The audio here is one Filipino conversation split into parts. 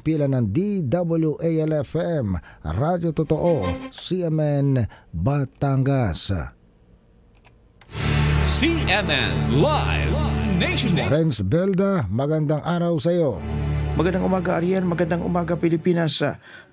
himpilan ng DWALFM, Radyo Totoo, CMN, Batangas. CMN Live Nationwide. Renz Belda, magandang araw sa iyo. Magandang umaga Ariel, magandang umaga Pilipinas.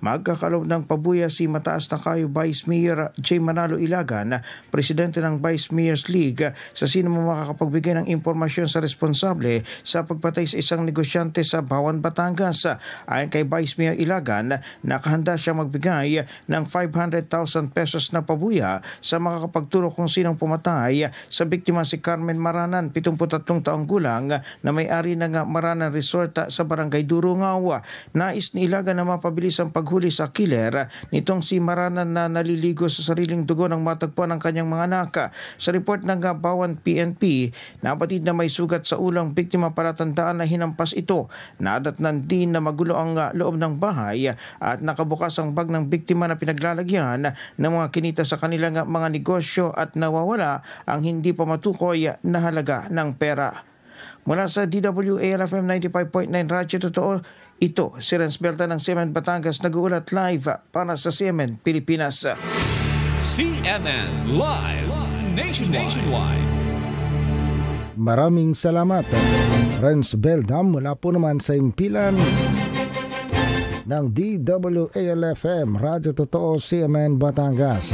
Magkakalaw ng pabuya si mataas na kayo Vice Mayor J. Manalo Ilagan, Presidente ng Vice Mayors League, sa sino mo makakapagbigay ng impormasyon sa responsable sa pagpatay sa isang negosyante sa Bawan, Batangas. Ayon kay Vice Mayor Ilagan, nakahanda siya magbigay ng 500,000 pesos na pabuya sa makakapagturo kung sinong pumatay sa biktima si Carmen Maranan, 73 taong gulang, na may-ari ng Maranan Resort sa Barangay Durungaw. Nais ni Ilagan na mapabilis ang paghuli sa killer nitong si Maranan na naliligo sa sariling dugo ng matagpuan ng kanyang mga anak. Sa report ng Bawan PNP, nabatid na may sugat sa ulang biktima, para tandaan na hinampas ito. Nadatnan din na magulo ang loob ng bahay at nakabukas ang bag ng biktima na pinaglalagyan ng mga kinita sa kanilang mga negosyo at nawawala ang hindi pa matukoy na halaga ng pera. Mula sa DWALFM 95.9 Radyo Totoo, ito si Renz Belda ng CMN Batangas, nag-uulat live para sa CMN Pilipinas. CMN Live Nationwide. Maraming salamat, Renz Belda, mula po naman sa himpilan ng DWALFM, Radyo Totoo, CMN Batangas.